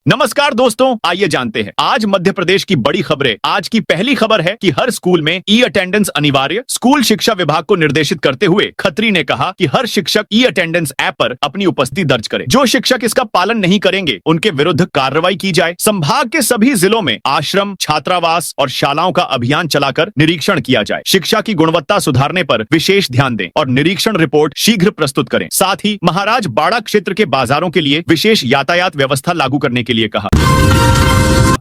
नमस्कार दोस्तों, आइए जानते हैं आज मध्य प्रदेश की बड़ी खबरें। आज की पहली खबर है कि हर स्कूल में ई अटेंडेंस अनिवार्य। स्कूल शिक्षा विभाग को निर्देशित करते हुए खत्री ने कहा कि हर शिक्षक ई अटेंडेंस ऐप पर अपनी उपस्थिति दर्ज करे। जो शिक्षक इसका पालन नहीं करेंगे उनके विरुद्ध कार्रवाई की जाए। संभाग के सभी जिलों में आश्रम, छात्रावास और शालाओं का अभियान चलाकर निरीक्षण किया जाए। शिक्षा की गुणवत्ता सुधारने पर विशेष ध्यान दें और निरीक्षण रिपोर्ट शीघ्र प्रस्तुत करें। साथ ही महाराज बाड़ा क्षेत्र के बाजारों के लिए विशेष यातायात व्यवस्था लागू करने के लिए कहा।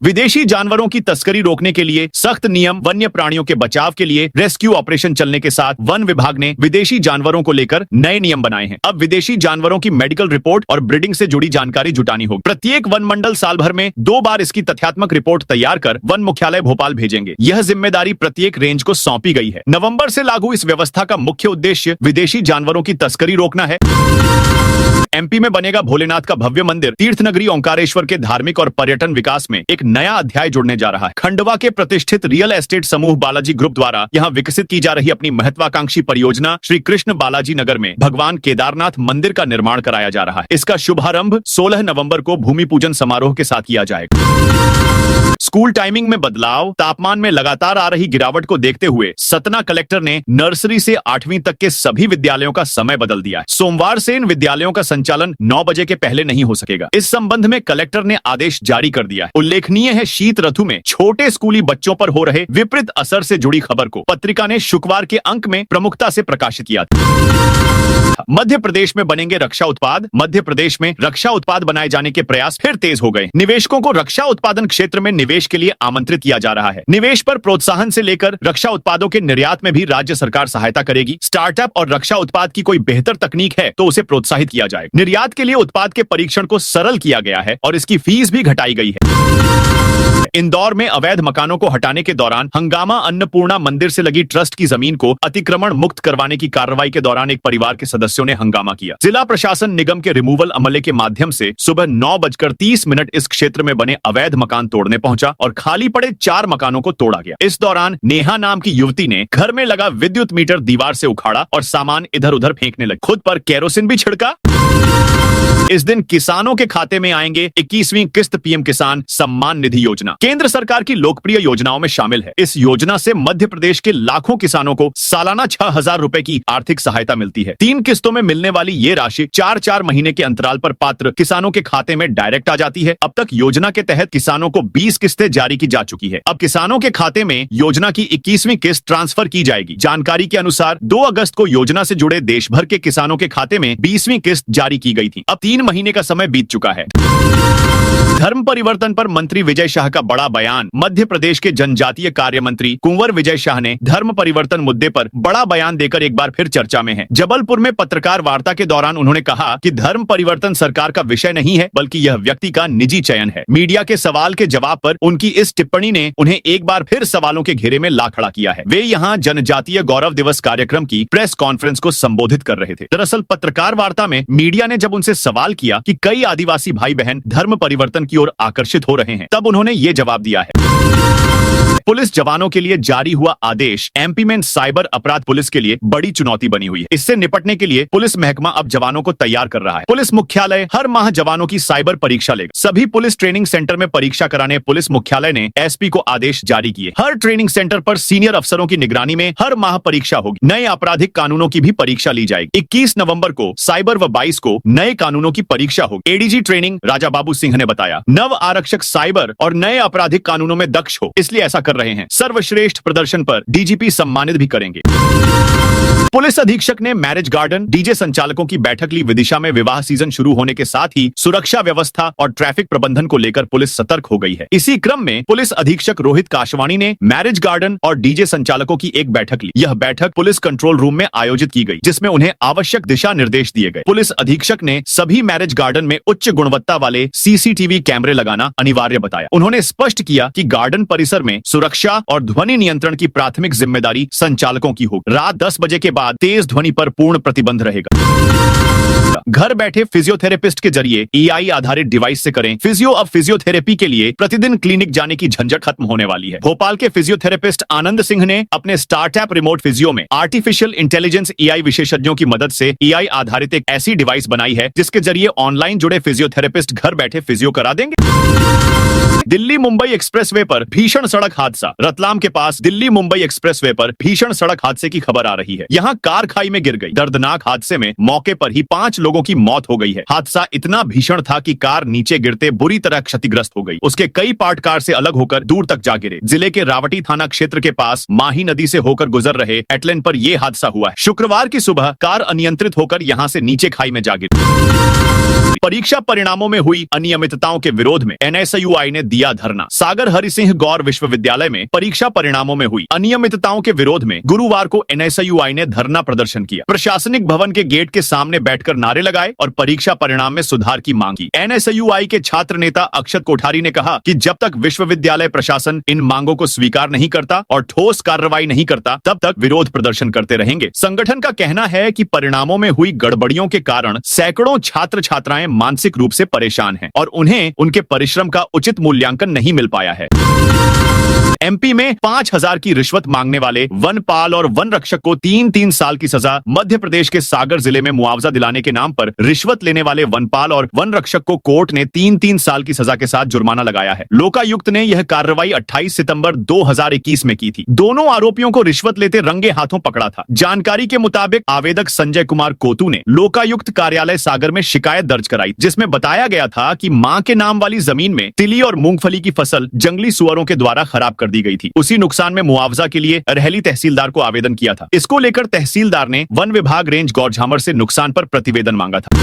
विदेशी जानवरों की तस्करी रोकने के लिए सख्त नियम। वन्य प्राणियों के बचाव के लिए रेस्क्यू ऑपरेशन चलने के साथ वन विभाग ने विदेशी जानवरों को लेकर नए नियम बनाए हैं। अब विदेशी जानवरों की मेडिकल रिपोर्ट और ब्रीडिंग से जुड़ी जानकारी जुटानी होगी। प्रत्येक वन मंडल साल भर में 2 बार इसकी तथ्यात्मक रिपोर्ट तैयार कर वन मुख्यालय भोपाल भेजेंगे। यह जिम्मेदारी प्रत्येक रेंज को सौंपी गई है। नवंबर से लागू इस व्यवस्था का मुख्य उद्देश्य विदेशी जानवरों की तस्करी रोकना है। एमपी में बनेगा भोलेनाथ का भव्य मंदिर। तीर्थनगरी ओंकारेश्वर के धार्मिक और पर्यटन विकास में एक नया अध्याय जुड़ने जा रहा है। खंडवा के प्रतिष्ठित रियल एस्टेट समूह बालाजी ग्रुप द्वारा यहां विकसित की जा रही अपनी महत्वाकांक्षी परियोजना श्री कृष्ण बालाजी नगर में भगवान केदारनाथ मंदिर का निर्माण कराया जा रहा है। इसका शुभारंभ 16 नवंबर को भूमि पूजन समारोह के साथ किया जाएगा। स्कूल टाइमिंग में बदलाव। तापमान में लगातार आ रही गिरावट को देखते हुए सतना कलेक्टर ने नर्सरी से 8वीं तक के सभी विद्यालयों का समय बदल दिया है। सोमवार से इन विद्यालयों का संचालन 9 बजे के पहले नहीं हो सकेगा। इस संबंध में कलेक्टर ने आदेश जारी कर दिया है। उल्लेखनीय है, शीत ऋतु में छोटे स्कूली बच्चों पर हो रहे विपरीत असर से जुड़ी खबर को पत्रिका ने शुक्रवार के अंक में प्रमुखता से प्रकाशित किया था। मध्य प्रदेश में बनेंगे रक्षा उत्पाद। मध्य प्रदेश में रक्षा उत्पाद बनाए जाने के प्रयास फिर तेज हो गए। निवेशकों को रक्षा उत्पादन क्षेत्र में निवेश के लिए आमंत्रित किया जा रहा है। निवेश पर प्रोत्साहन से लेकर रक्षा उत्पादों के निर्यात में भी राज्य सरकार सहायता करेगी। स्टार्टअप और रक्षा उत्पाद की कोई बेहतर तकनीक है तो उसे प्रोत्साहित किया जाए। निर्यात के लिए उत्पाद के परीक्षण को सरल किया गया है और इसकी फीस भी घटाई गई है। इंदौर में अवैध मकानों को हटाने के दौरान हंगामा। अन्नपूर्णा मंदिर से लगी ट्रस्ट की जमीन को अतिक्रमण मुक्त करवाने की कार्रवाई के दौरान एक परिवार के सदस्यों ने हंगामा किया। जिला प्रशासन निगम के रिमूवल अमले के माध्यम से सुबह 9:30 इस क्षेत्र में बने अवैध मकान तोड़ने पहुंचा और खाली पड़े 4 मकानों को तोड़ा गया। इस दौरान नेहा नाम की युवती ने घर में लगा विद्युत मीटर दीवार से उखाड़ा और सामान इधर उधर फेंकने लगी। खुद पर केरोसिन भी छिड़का। इस दिन किसानों के खाते में आएंगे 21वीं किस्त पीएम किसान सम्मान निधि योजना। केंद्र सरकार की लोकप्रिय योजनाओं में शामिल है। इस योजना से मध्य प्रदेश के लाखों किसानों को सालाना 6,000 रुपए की आर्थिक सहायता मिलती है। 3 किस्तों में मिलने वाली ये राशि 4-4 महीने के अंतराल पर पात्र किसानों के खाते में डायरेक्ट आ जाती है। अब तक योजना के तहत किसानों को 20 किस्तें जारी की जा चुकी है। अब किसानों के खाते में योजना की 21वीं किस्त ट्रांसफर की जाएगी। जानकारी के अनुसार 2 अगस्त को योजना से जुड़े देश भर के किसानों के खाते में 20वीं किस्त जारी की गई थी। अब 3 महीने का समय बीत चुका है। धर्म परिवर्तन पर मंत्री विजय शाह का बड़ा बयान। मध्य प्रदेश के जनजातीय कार्य मंत्री कुंवर विजय शाह ने धर्म परिवर्तन मुद्दे पर बड़ा बयान देकर एक बार फिर चर्चा में हैं। जबलपुर में पत्रकार वार्ता के दौरान उन्होंने कहा कि धर्म परिवर्तन सरकार का विषय नहीं है बल्कि यह व्यक्ति का निजी चयन है। मीडिया के सवाल के जवाब पर उनकी इस टिप्पणी ने उन्हें एक बार फिर सवालों के घेरे में ला खड़ा किया है। वे यहाँ जनजातीय गौरव दिवस कार्यक्रम की प्रेस कॉन्फ्रेंस को संबोधित कर रहे थे। दरअसल पत्रकार वार्ता में मीडिया ने जब उनसे सवाल किया कि कई आदिवासी भाई बहन धर्म परिवर्तन की ओर आकर्षित हो रहे हैं, तब उन्होंने ये जवाब दिया है। पुलिस जवानों के लिए जारी हुआ आदेश एमपी में साइबर अपराध पुलिस के लिए बड़ी चुनौती बनी हुई है। इससे निपटने के लिए पुलिस महकमा अब जवानों को तैयार कर रहा है। पुलिस मुख्यालय हर माह जवानों की साइबर परीक्षा लेगा। सभी पुलिस ट्रेनिंग सेंटर में परीक्षा कराने पुलिस मुख्यालय ने एसपी को आदेश जारी किए। हर ट्रेनिंग सेंटर पर सीनियर अफसरों की निगरानी में हर माह परीक्षा होगी। नए आपराधिक कानूनों की भी परीक्षा ली जाएगी। 21 नवंबर को साइबर व 22 को नए कानूनों की परीक्षा होगी। एडीजी ट्रेनिंग राजा बाबू सिंह ने बताया, नव आरक्षक साइबर और नए आपराधिक कानूनों में दक्ष हो, इसलिए ऐसा कर रहे हैं। सर्वश्रेष्ठ प्रदर्शन पर डीजीपी सम्मानित भी करेंगे। पुलिस अधीक्षक ने मैरिज गार्डन डीजे संचालकों की बैठक ली। विदिशा में विवाह सीजन शुरू होने के साथ ही सुरक्षा व्यवस्था और ट्रैफिक प्रबंधन को लेकर पुलिस सतर्क हो गई है। इसी क्रम में पुलिस अधीक्षक रोहित काशवाणी ने मैरिज गार्डन और डीजे संचालकों की एक बैठक ली। यह बैठक पुलिस कंट्रोल रूम में आयोजित की गई, जिसमें उन्हें आवश्यक दिशा निर्देश दिए गए। पुलिस अधीक्षक ने सभी मैरिज गार्डन में उच्च गुणवत्ता वाले सीसीटीवी कैमरे लगाना अनिवार्य बताया। उन्होंने स्पष्ट किया कि गार्डन परिसर में सुरक्षा और ध्वनि नियंत्रण की प्राथमिक जिम्मेदारी संचालकों की होगी। रात 10 बजे के बाद तेज ध्वनि पर पूर्ण प्रतिबंध रहेगा। घर बैठे फिजियोथेरेपिस्ट के जरिए एआई आधारित डिवाइस से करें फिजियो। अब फिजियोथेरेपी के लिए प्रतिदिन क्लिनिक जाने की झंझट खत्म होने वाली है। भोपाल के फिजियोथेरेपिस्ट आनंद सिंह ने अपने स्टार्टअप रिमोट फिजियो में आर्टिफिशियल इंटेलिजेंस एआई विशेषज्ञों की मदद से एआई आधारित एक ऐसी डिवाइस बनाई है जिसके जरिए ऑनलाइन जुड़े फिजियोथेरेपिस्ट घर बैठे फिजियो करा देंगे। दिल्ली मुंबई एक्सप्रेसवे पर भीषण सड़क हादसा। रतलाम के पास दिल्ली मुंबई एक्सप्रेसवे पर भीषण सड़क हादसे की खबर आ रही है। यहाँ कार खाई में गिर गई। दर्दनाक हादसे में मौके पर ही 5 लोगों की मौत हो गई है। हादसा इतना भीषण था कि कार नीचे गिरते बुरी तरह क्षतिग्रस्त हो गई। उसके कई पार्ट कार से अलग होकर दूर तक जा गिरे। जिले के रावटी थाना क्षेत्र के पास माही नदी से होकर गुजर रहे एटलेन पर यह हादसा हुआ है। शुक्रवार की सुबह कार अनियंत्रित होकर यहाँ से नीचे खाई में जा गिरी। परीक्षा परिणामों में हुई अनियमितताओं के विरोध में एनएसयूआई ने दिया धरना। सागर हरिसिंह गौर विश्वविद्यालय में परीक्षा परिणामों में हुई अनियमितताओं के विरोध में गुरुवार को एनएसयूआई ने धरना प्रदर्शन किया। प्रशासनिक भवन के गेट के सामने बैठकर नारे लगाए और परीक्षा परिणाम में सुधार की मांग की। एनएसयूआई के छात्र नेता अक्षत कोठारी ने कहा कि जब तक विश्वविद्यालय प्रशासन इन मांगों को स्वीकार नहीं करता और ठोस कार्रवाई नहीं करता तब तक विरोध प्रदर्शन करते रहेंगे। संगठन का कहना है कि परिणामों में हुई गड़बड़ियों के कारण सैकड़ों छात्र छात्राएं मानसिक रूप से परेशान हैं और उन्हें उनके परिश्रम का उचित मूल्यांकन नहीं मिल पाया है। एमपी में 5,000 की रिश्वत मांगने वाले वनपाल और वन रक्षक को 3-3 साल की सजा। मध्य प्रदेश के सागर जिले में मुआवजा दिलाने के नाम पर रिश्वत लेने वाले वनपाल और वन रक्षक को कोर्ट ने 3-3 साल की सजा के साथ जुर्माना लगाया है। लोकायुक्त ने यह कार्रवाई 28 सितंबर 2021 में की थी। दोनों आरोपियों को रिश्वत लेते रंगे हाथों पकड़ा था। जानकारी के मुताबिक आवेदक संजय कुमार कोतू ने लोकायुक्त कार्यालय सागर में शिकायत दर्ज कराई, जिसमें बताया गया था कि मां के नाम वाली जमीन में तिली और मूंगफली की फसल जंगली सुअरों के द्वारा खराब कर दी गई थी। उसी नुकसान में मुआवजा के लिए अरहली तहसीलदार को आवेदन किया था। इसको लेकर तहसीलदार ने वन विभाग रेंज गौरझामर से नुकसान पर प्रतिवेदन मांगा था।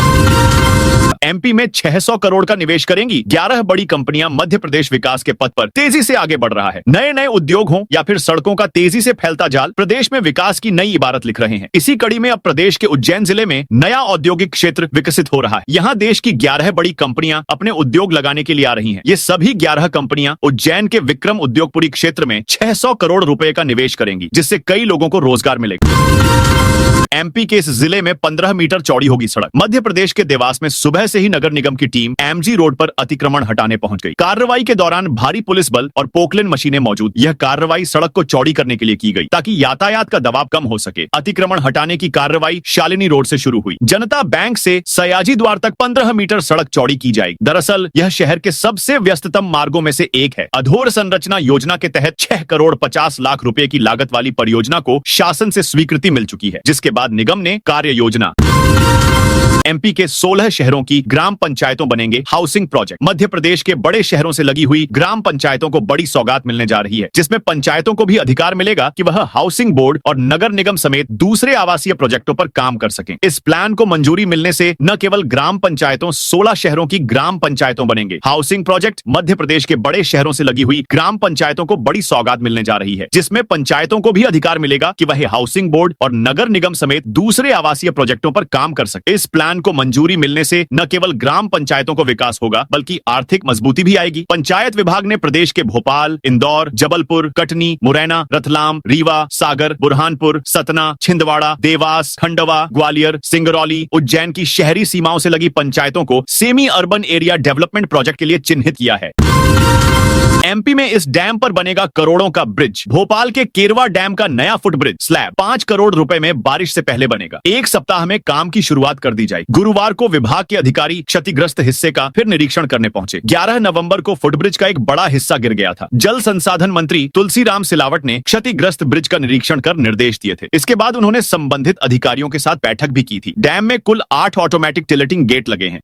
एमपी में 600 करोड़ का निवेश करेंगी 11 बड़ी कंपनियां। मध्य प्रदेश विकास के पथ पर तेजी से आगे बढ़ रहा है। नए नए उद्योग हों या फिर सड़कों का तेजी से फैलता जाल, प्रदेश में विकास की नई इबारत लिख रहे हैं। इसी कड़ी में अब प्रदेश के उज्जैन जिले में नया औद्योगिक क्षेत्र विकसित हो रहा है। यहाँ देश की 11 बड़ी कंपनियां अपने उद्योग लगाने के लिए आ रही हैं। ये सभी 11 कंपनियां उज्जैन के विक्रम उद्योगपुरी क्षेत्र में 600 करोड़ रुपए का निवेश करेंगी, जिससे कई लोगों को रोजगार मिलेगा। एमपी के इस जिले में 15 मीटर चौड़ी होगी सड़क। मध्य प्रदेश के देवास में सुबह से ही नगर निगम की टीम एमजी रोड पर अतिक्रमण हटाने पहुंच गई। कार्रवाई के दौरान भारी पुलिस बल और पोकलेन मशीनें मौजूद। यह कार्रवाई सड़क को चौड़ी करने के लिए की गई ताकि यातायात का दबाव कम हो सके। अतिक्रमण हटाने की कार्रवाई शालिनी रोड से शुरू हुई। जनता बैंक से सयाजी द्वार तक 15 मीटर सड़क चौड़ी की जाएगी। दरअसल यह शहर के सबसे व्यस्ततम मार्गों में से एक है। अधोर संरचना योजना के तहत 6 करोड़ 50 लाख रुपए की लागत वाली परियोजना को शासन से स्वीकृति मिल चुकी है, जिसके बाद निगम ने कार्य योजना। एमपी के 16 शहरों की ग्राम पंचायतों बनेंगे हाउसिंग प्रोजेक्ट। मध्य प्रदेश के बड़े शहरों से लगी हुई ग्राम पंचायतों को बड़ी सौगात मिलने जा रही है, जिसमें पंचायतों को भी अधिकार मिलेगा कि वह हाउसिंग बोर्ड और नगर निगम समेत दूसरे आवासीय प्रोजेक्टों पर काम कर सकें। इस प्लान को मंजूरी मिलने से न केवल ग्राम पंचायतों 16 शहरों की ग्राम पंचायतों बनेंगे। हाउसिंग प्रोजेक्ट मध्य प्रदेश के बड़े शहरों से लगी हुई ग्राम पंचायतों को बड़ी सौगात मिलने जा रही है, जिसमें पंचायतों को भी अधिकार मिलेगा कि वह हाउसिंग बोर्ड और नगर निगम समेत दूसरे आवासीय प्रोजेक्टों पर काम कर सके। इस प्लान को मंजूरी मिलने से न केवल ग्राम पंचायतों को विकास होगा बल्कि आर्थिक मजबूती भी आएगी। पंचायत विभाग ने प्रदेश के भोपाल, इंदौर, जबलपुर, कटनी, मुरैना, रतलाम, रीवा, सागर, बुरहानपुर, सतना, छिंदवाड़ा, देवास, खंडवा, ग्वालियर, सिंगरौली, उज्जैन की शहरी सीमाओं से लगी पंचायतों को semi urban area development project के लिए चिन्हित किया है। एमपी में इस डैम पर बनेगा करोड़ों का ब्रिज। भोपाल के केरवा डैम का नया फुटब्रिज स्लैब 5 करोड़ रुपए में बारिश से पहले बनेगा। 1 सप्ताह में काम की शुरुआत कर दी जाएगी। गुरुवार को विभाग के अधिकारी क्षतिग्रस्त हिस्से का फिर निरीक्षण करने पहुंचे। 11 नवंबर को फुटब्रिज का एक बड़ा हिस्सा गिर गया था। जल संसाधन मंत्री तुलसीराम सिलावट ने क्षतिग्रस्त ब्रिज का निरीक्षण कर निर्देश दिए थे। इसके बाद उन्होंने संबंधित अधिकारियों के साथ बैठक भी की थी। डैम में कुल 8 ऑटोमेटिक टिलेटिंग गेट लगे हैं।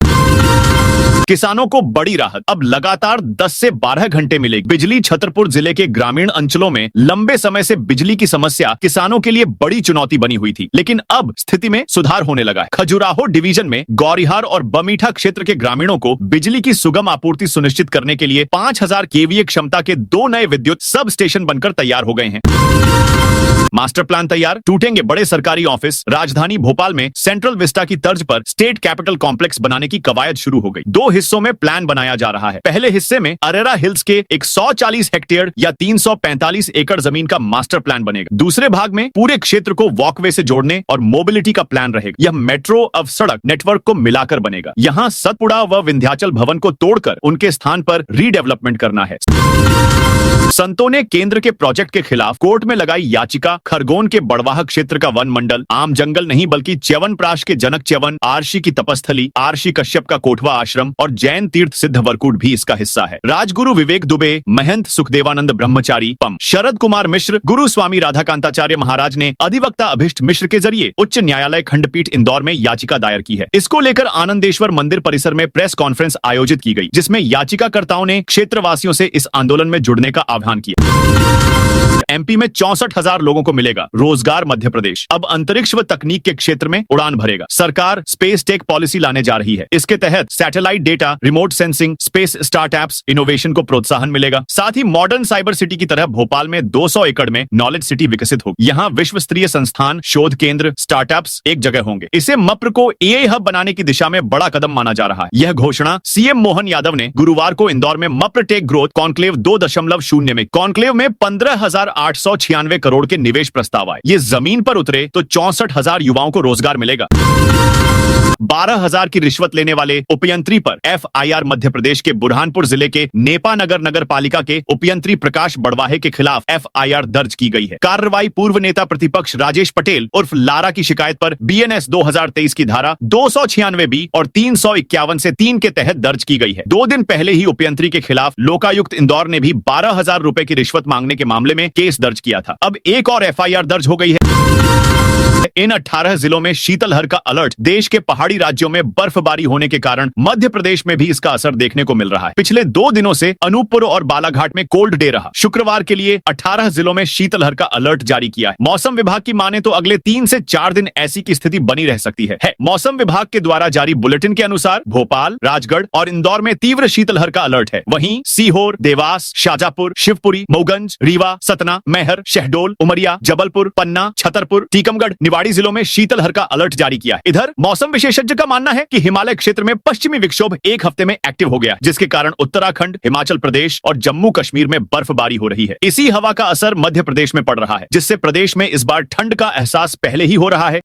किसानों को बड़ी राहत, अब लगातार 10 से 12 घंटे मिलेगी बिजली। छतरपुर जिले के ग्रामीण अंचलों में लंबे समय से बिजली की समस्या किसानों के लिए बड़ी चुनौती बनी हुई थी, लेकिन अब स्थिति में सुधार होने लगा है। खजुराहो डिवीजन में गौरिहार और बमीठा क्षेत्र के ग्रामीणों को बिजली की सुगम आपूर्ति सुनिश्चित करने के लिए 5000 केवीए क्षमता के 2 नए विद्युत सब स्टेशन बनकर तैयार हो गए हैं। मास्टर प्लान तैयार, टूटेंगे बड़े सरकारी ऑफिस। राजधानी भोपाल में सेंट्रल विस्टा की तर्ज पर स्टेट कैपिटल कॉम्प्लेक्स बनाने की कवायद शुरू हो गई। 2 हिस्सों में प्लान बनाया जा रहा है। पहले हिस्से में अरेरा हिल्स के 140 हेक्टेयर या 345 एकड़ जमीन का मास्टर प्लान बनेगा। दूसरे भाग में पूरे क्षेत्र को वॉकवे से जोड़ने और मोबिलिटी का प्लान रहेगा। यह मेट्रो अब सड़क नेटवर्क को मिलाकर बनेगा। यहाँ सतपुड़ा व विंध्याचल भवन को तोड़कर उनके स्थान पर रीडेवलपमेंट करना है। संतों ने केंद्र के प्रोजेक्ट के खिलाफ कोर्ट में लगाई याचिका। खरगोन के बड़वाह क्षेत्र का वन मंडल आम जंगल नहीं बल्कि च्यवनप्राश के जनक च्यवन, आरशी की तपस्थली, आरशी कश्यप का कोठवा आश्रम और जैन तीर्थ सिद्ध वरकूट भी इसका हिस्सा है। राजगुरु विवेक दुबे, महंत सुखदेवानंद ब्रह्मचारी, पम शरद कुमार मिश्र, गुरु स्वामी राधाकांताचार्य महाराज ने अधिवक्ता अभिष्ट मिश्र के जरिए उच्च न्यायालय खंडपीठ इंदौर में याचिका दायर की है। इसको लेकर आनंदेश्वर मंदिर परिसर में प्रेस कॉन्फ्रेंस आयोजित की गई, जिसमें याचिकाकर्ताओं ने क्षेत्रवासियों से इस आंदोलन में जुड़ने का आह्वान किया। एमपी में 64,000 लोगों को मिलेगा रोजगार। मध्य प्रदेश अब अंतरिक्ष व तकनीक के क्षेत्र में उड़ान भरेगा। सरकार स्पेस टेक पॉलिसी लाने जा रही है। इसके तहत satellite data, remote sensing, space startups, innovation को प्रोत्साहन मिलेगा। साथ ही मॉडर्न साइबर सिटी की तरह भोपाल में 200 एकड़ में नॉलेज सिटी विकसित होगी। यहाँ विश्व स्तरीय संस्थान, शोध केंद्र, स्टार्टअप्स एक जगह होंगे। इसे मप्र को एआई हब बनाने की दिशा में बड़ा कदम माना जा रहा है। यह घोषणा सीएम मोहन यादव ने गुरुवार को इंदौर में मप्र टेक ग्रोथ कॉन्क्लेव 2.0 में कॉन्क्लेव में 15,896 करोड़ के निवेश प्रस्ताव आए। ये जमीन पर उतरे तो 64,000 युवाओं को रोजगार मिलेगा। 12,000 की रिश्वत लेने वाले उपयंत्री पर एफआईआर। मध्य प्रदेश के बुरहानपुर जिले के नेपा नगर नगर पालिका के उपयंत्री प्रकाश बड़वाहे के खिलाफ एफआईआर दर्ज की गई है। कार्रवाई पूर्व नेता प्रतिपक्ष राजेश पटेल उर्फ लारा की शिकायत पर बीएनएस 2023 की धारा 296 बी और 351 से 3 के तहत दर्ज की गई है। 2 दिन पहले ही उपयंत्री के खिलाफ लोकायुक्त इंदौर ने भी 12,000 रुपए की रिश्वत मांगने के मामले में केस दर्ज किया था। अब एक और एफआईआर दर्ज हो गई है। इन 18 जिलों में शीतलहर का अलर्ट। देश के पहाड़ी राज्यों में बर्फबारी होने के कारण मध्य प्रदेश में भी इसका असर देखने को मिल रहा है। पिछले 2 दिनों से अनूपपुर और बालाघाट में कोल्ड डे रहा। शुक्रवार के लिए 18 जिलों में शीतलहर का अलर्ट जारी किया है। मौसम विभाग की माने तो अगले 3 से 4 दिन ऐसी की स्थिति बनी रह सकती है। मौसम विभाग के द्वारा जारी बुलेटिन के अनुसार भोपाल, राजगढ़ और इंदौर में तीव्र शीतलहर का अलर्ट है। वहीं सीहोर, देवास, शाजापुर, शिवपुरी, मऊगंज, रीवा, सतना, मैहर, शहडोल, उमरिया, जबलपुर, पन्ना, छतरपुर, टीकमगढ़, निवाड़ी जिलों में शीतलहर का अलर्ट जारी किया है। इधर मौसम विशेषज्ञ का मानना है कि हिमालय क्षेत्र में पश्चिमी विक्षोभ 1 हफ्ते में एक्टिव हो गया, जिसके कारण उत्तराखंड, हिमाचल प्रदेश और जम्मू कश्मीर में बर्फबारी हो रही है। इसी हवा का असर मध्य प्रदेश में पड़ रहा है, जिससे प्रदेश में इस बार ठंड का एहसास पहले ही हो रहा है।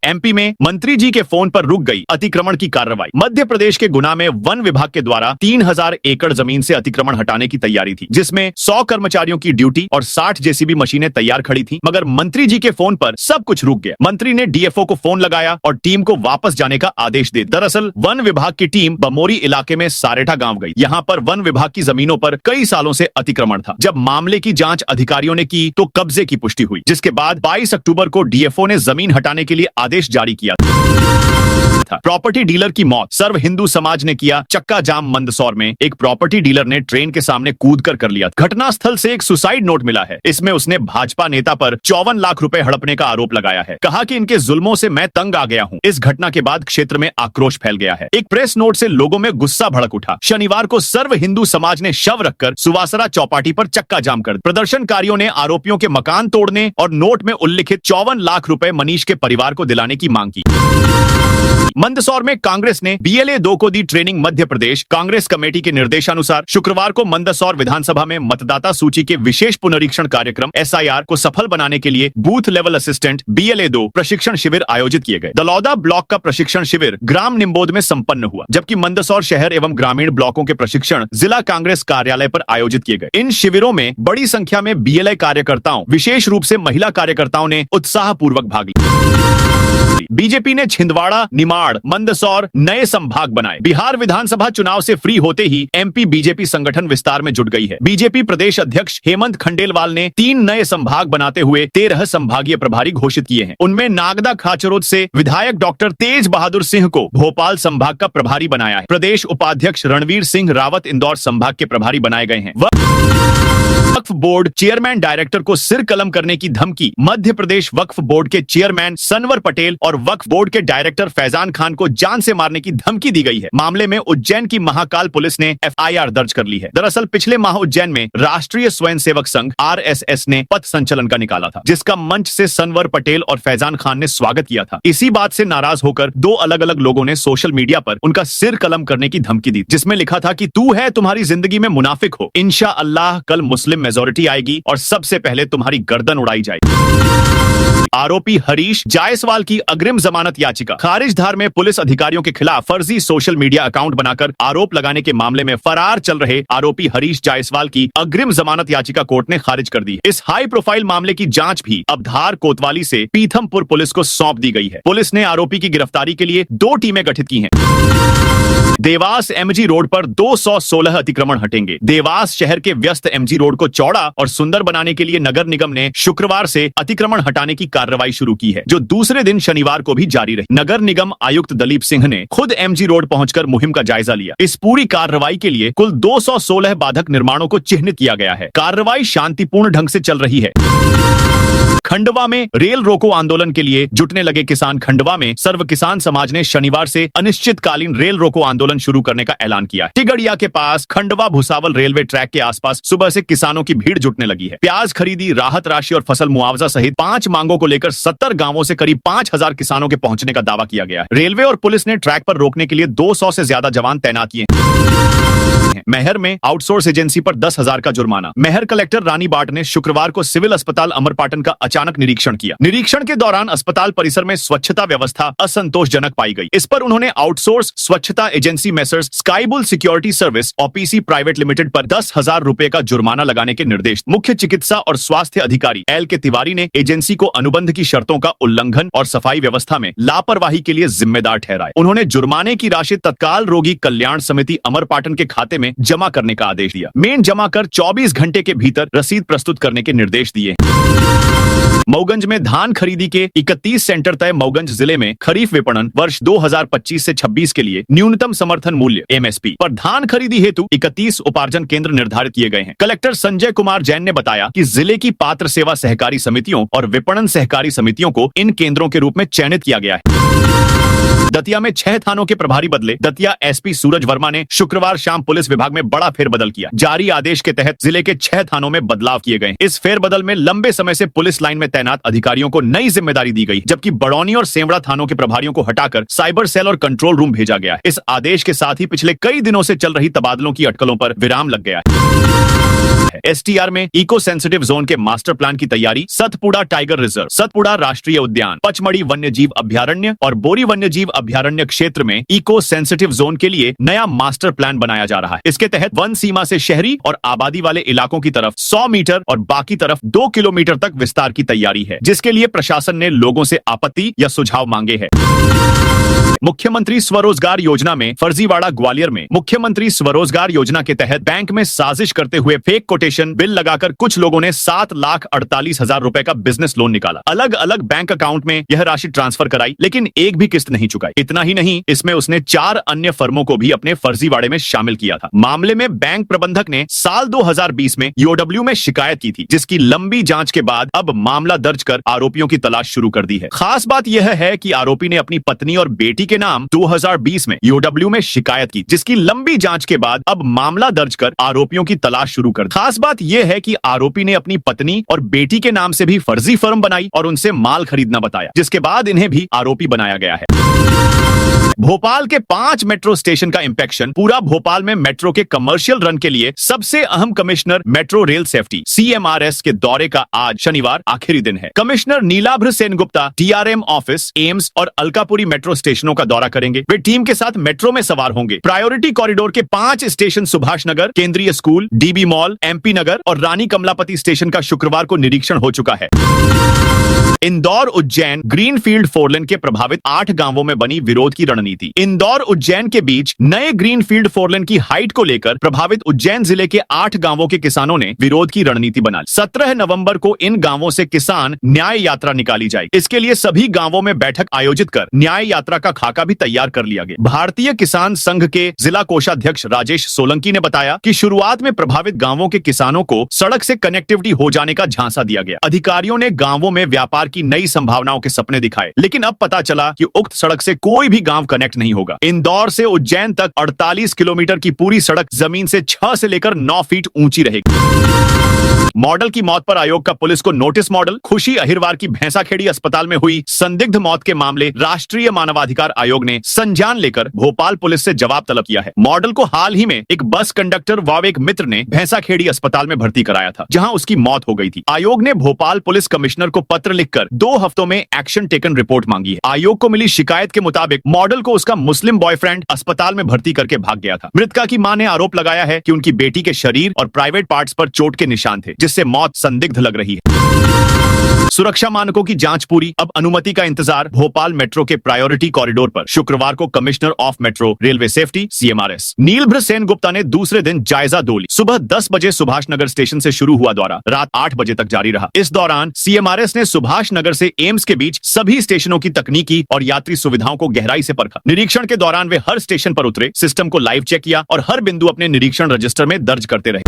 एमपी में मंत्री जी के फोन पर रुक गई अतिक्रमण की कार्रवाई। मध्य प्रदेश के गुना में वन विभाग के द्वारा 3,000 एकड़ जमीन से अतिक्रमण हटाने की तैयारी थी, जिसमें 100 कर्मचारियों की ड्यूटी और 60 जेसीबी मशीनें तैयार खड़ी थी। मगर मंत्री जी के फोन पर सब कुछ रुक गया। मंत्री ने डीएफओ को फोन लगाया और टीम को वापस जाने का आदेश दे। दरअसल वन विभाग की टीम बमोरी इलाके में सारेठा गांव गई। यहाँ पर वन विभाग की जमीनों पर कई सालों से अतिक्रमण था। जब मामले की जांच अधिकारियों ने की तो कब्जे की पुष्टि हुई, जिसके बाद 22 अक्टूबर को डीएफओ ने जमीन हटाने के लिए आदेश जारी किया था। प्रॉपर्टी डीलर की मौत। सर्व हिंदू समाज ने किया चक्का जाम। मंदसौर में एक प्रॉपर्टी डीलर ने ट्रेन के सामने कूदकर कर लिया। घटनास्थल से एक सुसाइड नोट मिला है। इसमें उसने भाजपा नेता पर 54 लाख रुपए हड़पने का आरोप लगाया है। कहा कि इनके जुल्मों से मैं तंग आ गया हूं। इस घटना के बाद क्षेत्र में आक्रोश फैल गया है। एक प्रेस नोट से लोगों में गुस्सा भड़क उठा। शनिवार को सर्व हिंदू समाज ने शव रखकर सुवासरा चौपाटी पर चक्का जाम कर। प्रदर्शनकारियों ने आरोपियों के मकान तोड़ने और नोट में उल्लिखित 54 लाख रुपए मनीष के परिवार को दिलाने की मांग की। मंदसौर में कांग्रेस ने BLA 2 को दी ट्रेनिंग। मध्य प्रदेश कांग्रेस कमेटी के निर्देशानुसार शुक्रवार को मंदसौर विधानसभा में मतदाता सूची के विशेष पुनरीक्षण कार्यक्रम SIR को सफल बनाने के लिए बूथ लेवल असिस्टेंट BLA 2 प्रशिक्षण शिविर आयोजित किए गए। दलौदा ब्लॉक का प्रशिक्षण शिविर ग्राम निम्बोद में संपन्न हुआ, जबकि मंदसौर शहर एवं ग्रामीण ब्लॉकों के प्रशिक्षण जिला कांग्रेस कार्यालय पर आयोजित किए गए। इन शिविरों में बड़ी संख्या में BLA कार्यकर्ताओं, विशेष रूप से महिला कार्यकर्ताओं ने उत्साहपूर्वक भाग लिया। बीजेपी ने छिंदवाड़ा, निमाड़, मंदसौर नए संभाग बनाए। बिहार विधानसभा चुनाव से फ्री होते ही MP बीजेपी संगठन विस्तार में जुट गई है। बीजेपी प्रदेश अध्यक्ष हेमंत खंडेलवाल ने 3 नए संभाग बनाते हुए 13 संभागीय प्रभारी घोषित किए हैं। उनमें नागदा खाचरोद से विधायक डॉक्टर तेज बहादुर सिंह को भोपाल संभाग का प्रभारी बनाया है। प्रदेश उपाध्यक्ष रणवीर सिंह रावत इंदौर संभाग के प्रभारी बनाए गए हैं। वक्फ बोर्ड चेयरमैन डायरेक्टर को सिर कलम करने की धमकी। मध्य प्रदेश वक्फ बोर्ड के चेयरमैन सनवर पटेल और वक्फ बोर्ड के डायरेक्टर फैजान खान को जान से मारने की धमकी दी गई है। मामले में उज्जैन की महाकाल पुलिस ने एफआईआर दर्ज कर ली है। दरअसल पिछले माह उज्जैन में राष्ट्रीय स्वयंसेवक संघ आरएसएस ने पथ संचलन का निकाला था, जिसका मंच से सनवर पटेल और फैजान खान ने स्वागत किया था। इसी बात से नाराज होकर दो अलग अलग लोगों ने सोशल मीडिया पर उनका सिर कलम करने की धमकी दी, जिसमें लिखा था कि तू है तुम्हारी जिंदगी में मुनाफिक हो, इंशाअल्लाह कल मुस्लिम मेजोरिटी आएगी और सबसे पहले तुम्हारी गर्दन उड़ाई जाएगी। आरोपी हरीश जायसवाल की अग्रिम जमानत याचिका खारिज। धार में पुलिस अधिकारियों के खिलाफ फर्जी सोशल मीडिया अकाउंट बनाकर आरोप लगाने के मामले में फरार चल रहे आरोपी हरीश जायसवाल की अग्रिम जमानत याचिका कोर्ट ने खारिज कर दी। इस हाई प्रोफाइल मामले की जांच भी अब धार कोतवाली से पीथमपुर पुलिस को सौंप दी गई है। पुलिस ने आरोपी की गिरफ्तारी के लिए 2 टीमें गठित की हैं। देवास एमजी रोड पर 216 अतिक्रमण हटेंगे। देवास शहर के व्यस्त एमजी रोड को चौड़ा और सुंदर बनाने के लिए नगर निगम ने शुक्रवार से अतिक्रमण हटाने की कार्रवाई शुरू की है, जो दूसरे दिन शनिवार को भी जारी रही। नगर निगम आयुक्त दलीप सिंह ने खुद एमजी रोड पहुंचकर मुहिम का जायजा लिया। इस पूरी कार्रवाई के लिए कुल 216 बाधक निर्माणों को चिन्हित किया गया है। कार्रवाई शांतिपूर्ण ढंग से चल रही है। खंडवा में रेल रोको आंदोलन के लिए जुटने लगे किसान। खंडवा में सर्व किसान समाज ने शनिवार से अनिश्चितकालीन रेल रोको आंदोलन शुरू करने का ऐलान किया। टिगड़िया के पास खंडवा भुसावल रेलवे ट्रैक के आसपास सुबह से किसानों की भीड़ जुटने लगी है। प्याज खरीदी, राहत राशि और फसल मुआवजा सहित 5 मांगों को लेकर 70 गांवों से करीब 5000 किसानों के पहुंचने का दावा किया गया है। रेलवे और पुलिस ने ट्रैक पर रोकने के लिए 200 से ज्यादा जवान तैनात किए हैं। महर में आउटसोर्स एजेंसी पर 10,000 का जुर्माना। महर कलेक्टर रानी बाट ने शुक्रवार को सिविल अस्पताल अमरपाटन का अचानक निरीक्षण किया। निरीक्षण के दौरान अस्पताल परिसर में स्वच्छता व्यवस्था असंतोषजनक पाई गई। इस पर उन्होंने आउटसोर्स स्वच्छता agency messrs Skybull security service OPC private limited पर 10,000 रुपए का जुर्माना लगाने के निर्देश। मुख्य चिकित्सा और स्वास्थ्य अधिकारी एल के तिवारी ने एजेंसी को अनुबंध की शर्तों का उल्लंघन और सफाई व्यवस्था में लापरवाही के लिए जिम्मेदार ठहराए। उन्होंने जुर्माने की राशि तत्काल रोगी कल्याण समिति अमरपाटन के खाते में जमा करने का आदेश दिया। मेन जमा कर 24 घंटे के भीतर रसीद प्रस्तुत करने के निर्देश दिए। मऊगंज में धान खरीदी के 31 सेंटर तय। मऊगंज जिले में खरीफ विपणन वर्ष 2025 से 26 के लिए न्यूनतम समर्थन मूल्य एमएसपी पर धान खरीदी हेतु 31 उपार्जन केंद्र निर्धारित किए गए हैं। कलेक्टर संजय कुमार जैन ने बताया कि जिले की पात्र सेवा सहकारी समितियों और विपणन सहकारी समितियों को इन केंद्रों के रूप में चयनित किया गया है। दतिया में 6 थानों के प्रभारी बदले। दतिया एसपी सूरज वर्मा ने शुक्रवार शाम पुलिस विभाग में बड़ा फेरबदल किया। जारी आदेश के तहत जिले के 6 थानों में बदलाव किए गए। इस फेरबदल में लंबे समय से पुलिस लाइन में तैनात अधिकारियों को नई जिम्मेदारी दी गई, जबकि बड़ौनी और सेमड़ा थानों के प्रभारियों को हटाकर साइबर सेल और कंट्रोल रूम भेजा गया। इस आदेश के साथ ही पिछले कई दिनों से चल रही तबादलों की अटकलों पर विराम लग गया है। एसटीआर में इको सेंसिटिव जोन के मास्टर प्लान की तैयारी। सतपुड़ा टाइगर रिजर्व, सतपुड़ा राष्ट्रीय उद्यान, पचमढ़ी वन्यजीव अभ्यारण्य और बोरी वन्यजीव अभ्यारण्य क्षेत्र में इको सेंसिटिव जोन के लिए नया मास्टर प्लान बनाया जा रहा है। इसके तहत वन सीमा से शहरी और आबादी वाले इलाकों की तरफ 100 मीटर और बाकी तरफ 2 किलोमीटर तक विस्तार की तैयारी है, जिसके लिए प्रशासन ने लोगों से आपत्ति या सुझाव मांगे हैं। मुख्यमंत्री स्वरोजगार योजना में फर्जीवाड़ा। ग्वालियर में मुख्यमंत्री स्वरोजगार योजना के तहत बैंक में साजिश करते हुए फेक कोटेशन बिल लगाकर कुछ लोगों ने 7,48,000 रुपए का बिजनेस लोन निकाला। अलग अलग बैंक अकाउंट में यह राशि ट्रांसफर कराई, लेकिन एक भी किस्त नहीं चुकाई। इतना ही नहीं, इसमें उसने 4 अन्य फर्मों को भी अपने फर्जीवाड़े में शामिल किया था। मामले में बैंक प्रबंधक ने साल 2020 में ईओडब्ल्यू में शिकायत की थी, जिसकी लंबी जांच के बाद अब मामला दर्ज कर आरोपियों की तलाश शुरू कर दी है। खास बात यह है कि आरोपी ने अपनी पत्नी और बेटी के नाम 2020 में ईओडब्ल्यू में शिकायत की, जिसकी लंबी जांच के बाद अब मामला दर्ज कर आरोपियों की तलाश शुरू कर दी। खास बात यह है कि आरोपी ने अपनी पत्नी और बेटी के नाम से भी फर्जी फर्म बनाई और उनसे माल खरीदना बताया, जिसके बाद इन्हें भी आरोपी बनाया गया है। भोपाल के 5 मेट्रो स्टेशन का इंस्पेक्शन। पूरा भोपाल में मेट्रो के कमर्शियल रन के लिए सबसे अहम commissioner metro rail safety CMRS के दौरे का आज शनिवार आखिरी दिन है। Commissioner Nilabhra Sengupta TRM office, AIIMS और अलकापुरी मेट्रो स्टेशनों का दौरा करेंगे। वे टीम के साथ मेट्रो में सवार होंगे। प्रायोरिटी कॉरिडोर के 5 स्टेशन सुभाष नगर, केंद्रीय स्कूल, डीबी मॉल, एमपी नगर और रानी कमलापति स्टेशन का शुक्रवार को निरीक्षण हो चुका है। इंदौर उज्जैन ग्रीनफील्ड फोरलेन के प्रभावित 8 गांवों में बनी विरोध की रणनीति। इंदौर उज्जैन के बीच नए ग्रीनफील्ड फोरलेन की हाइट को लेकर प्रभावित उज्जैन जिले के 8 गांवों के किसानों ने विरोध की रणनीति बना ली। 17 नवंबर को इन गांवों से किसान न्याय यात्रा निकाली जाएगी। इसके लिए सभी गांवों में बैठक आयोजित कर न्याय यात्रा का खाका भी तैयार कर लिया गया। भारतीय किसान संघ के जिला कोषाध्यक्ष राजेश सोलंकी ने बताया कि शुरुआत में प्रभावित गांवों के किसानों को सड़क से कनेक्टिविटी हो जाने का झांसा दिया गया। अधिकारियों ने गांवों में व्यापार की नई संभावनाओं के सपने दिखाए, लेकिन अब पता चला कि उक्त सड़क से कोई भी गांव कनेक्ट नहीं होगा। इंदौर से उज्जैन तक 48 किलोमीटर की पूरी सड़क जमीन से 6 से लेकर 9 फीट ऊंची रहेगी। मॉडल की मौत पर आयोग का पुलिस को नोटिस। मॉडल खुशी अहिरवार की भैंसाखेड़ी अस्पताल में हुई संदिग्ध मौत के मामले राष्ट्रीय मानवाधिकार आयोग ने संज्ञान लेकर भोपाल पुलिस से जवाब तलब किया है। मॉडल को हाल ही में एक बस कंडक्टर व एक मित्र ने भैंसाखेड़ी अस्पताल में भर्ती कराया था, जहां उसकी मौत हो गई थी। आयोग ने भोपाल पुलिस कमिश्नर को पत्र लिखकर 2 हफ्तों में एक्शन टेकन रिपोर्ट मांगी है। आयोग को मिली शिकायत के मुताबिक मॉडल को उसका मुस्लिम बॉयफ्रेंड अस्पताल में भर्ती करके भाग गया था। मृतका की मां ने आरोप लगाया है कि उनकी बेटी के शरीर और प्राइवेट पार्ट्स पर चोट के निशान थे, जिससे मौत संदिग्ध लग रही है। सुरक्षा मानकों की जांच पूरी, अब अनुमति का इंतजार। भोपाल मेट्रो के प्रायोरिटी कॉरिडोर पर शुक्रवार को commissioner of metro railway safety CMRS Nilabhra Sen Gupta ने दूसरे दिन जायजा दो ली। सुबह 10 बजे सुभाष नगर स्टेशन से शुरू हुआ दौरा रात 8 बजे तक जारी रहा। इस दौरान CMRS ने सुभाष नगर से एम्स के बीच सभी स्टेशनों की तकनीकी और यात्री सुविधाओं को गहराई से परखा। निरीक्षण के दौरान वे हर स्टेशन पर उतरे, सिस्टम को लाइव चेक किया और हर बिंदु अपने निरीक्षण रजिस्टर में दर्ज करते रहे।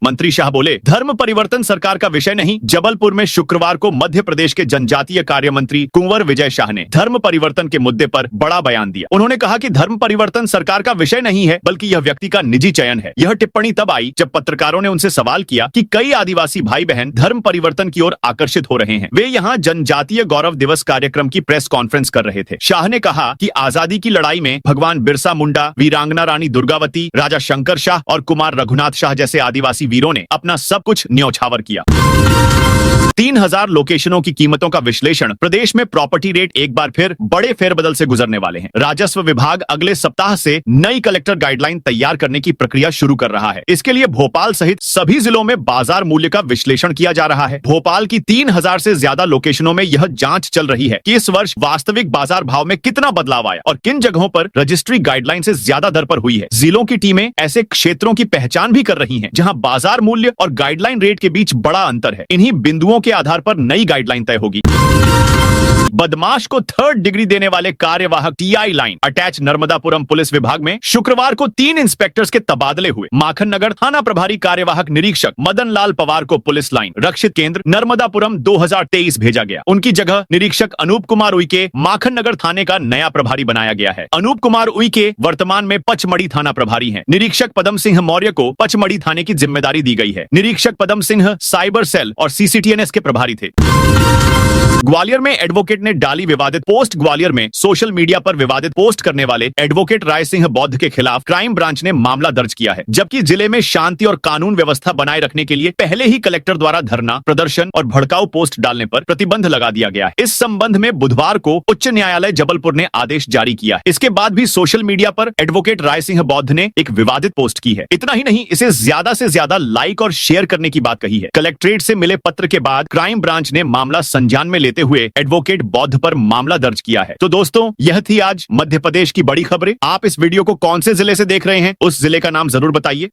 मंत्री शाह बोले, धर्म परिवर्तन सरकार का विषय नहीं। जबलपुर में शुक्रवार को मध्य प्रदेश के जनजातीय कार्य मंत्री कुंवर विजय शाह ने धर्म परिवर्तन के मुद्दे पर बड़ा बयान दिया। उन्होंने कहा कि धर्म परिवर्तन सरकार का विषय नहीं है, बल्कि यह व्यक्ति का निजी चयन है। यह टिप्पणी तब आई जब पत्रकारों ने उनसे सवाल किया कि कई आदिवासी भाई बहन धर्म परिवर्तन की ओर आकर्षित हो रहे हैं। वे यहाँ जनजातीय गौरव दिवस कार्यक्रम की प्रेस कॉन्फ्रेंस कर रहे थे। शाह ने कहा कि आजादी की लड़ाई में भगवान बिरसा मुंडा, वीरांगना रानी दुर्गावती, राजा शंकर शाह और कुमार रघुनाथ शाह जैसे आदिवासी वीरों ने अपना सब कुछ न्यौछावर किया। 3000 लोकेशनों की कीमतों का विश्लेषण। प्रदेश में प्रॉपर्टी रेट एक बार फिर बड़े फेरबदल से गुजरने वाले हैं। राजस्व विभाग अगले सप्ताह से नई कलेक्टर गाइडलाइन तैयार करने की प्रक्रिया शुरू कर रहा है। इसके लिए भोपाल सहित सभी जिलों में बाजार मूल्य का विश्लेषण किया जा रहा है। भोपाल की 3000 से ज्यादा लोकेशनों में यह जांच चल रही है कि इस वर्ष वास्तविक बाजार भाव में कितना बदलाव आया और किन जगहों पर रजिस्ट्री गाइडलाइन से ज्यादा दर पर हुई है। जिलों की टीमें ऐसे क्षेत्रों की पहचान भी कर रही हैं जहां बाजार मूल्य और गाइडलाइन रेट के बीच बड़ा अंतर है। इन्हीं बिंदुओं के आधार पर नई गाइडलाइन तय होगी। बदमाश को 3rd डिग्री देने वाले कार्यवाहक TI line attach Narmadapuram police विभाग में शुक्रवार को 3 इंस्पेक्टर्स के तबादले हुए। माखन नगर थाना प्रभारी कार्यवाहक निरीक्षक मदन लाल पवार को पुलिस लाइन रक्षित केंद्र नर्मदापुरम 2023 भेजा गया। उनकी जगह निरीक्षक अनूप कुमार उइके माखन नगर थाने का नया प्रभारी बनाया गया है। अनूप कुमार उइके वर्तमान में पचमढ़ी थाना प्रभारी हैं। निरीक्षक पदम सिंह मौर्य को पचमढ़ी थाने की जिम्मेदारी दी गई है। निरीक्षक पदम सिंह साइबर सेल और CCTNS के प्रभारी थे। ग्वालियर में एडवोकेट ने डाली विवादित पोस्ट। ग्वालियर में सोशल मीडिया पर विवादित पोस्ट करने वाले एडवोकेट राय सिंह बौद्ध के खिलाफ क्राइम ब्रांच ने मामला दर्ज किया है, जबकि जिले में शांति और कानून व्यवस्था बनाए रखने के लिए पहले ही कलेक्टर द्वारा धरना प्रदर्शन और भड़काऊ पोस्ट डालने पर प्रतिबंध लगा दिया गया है। इस संबंध में बुधवार को उच्च न्यायालय जबलपुर ने आदेश जारी किया है। इसके बाद भी सोशल मीडिया पर एडवोकेट राय सिंह बौद्ध ने एक विवादित पोस्ट की है। इतना ही नहीं, इसे ज्यादा से ज्यादा लाइक और शेयर करने की बात कही है। कलेक्ट्रेट से मिले पत्र के बाद क्राइम ब्रांच ने मामला संज्ञान में लेते हुए एडवोकेट बौद्ध पर मामला दर्ज किया है। तो दोस्तों, यह थी आज मध्य प्रदेश की बड़ी खबरें। आप इस वीडियो को कौन से जिले से देख रहे हैं, उस जिले का नाम जरूर बताइए।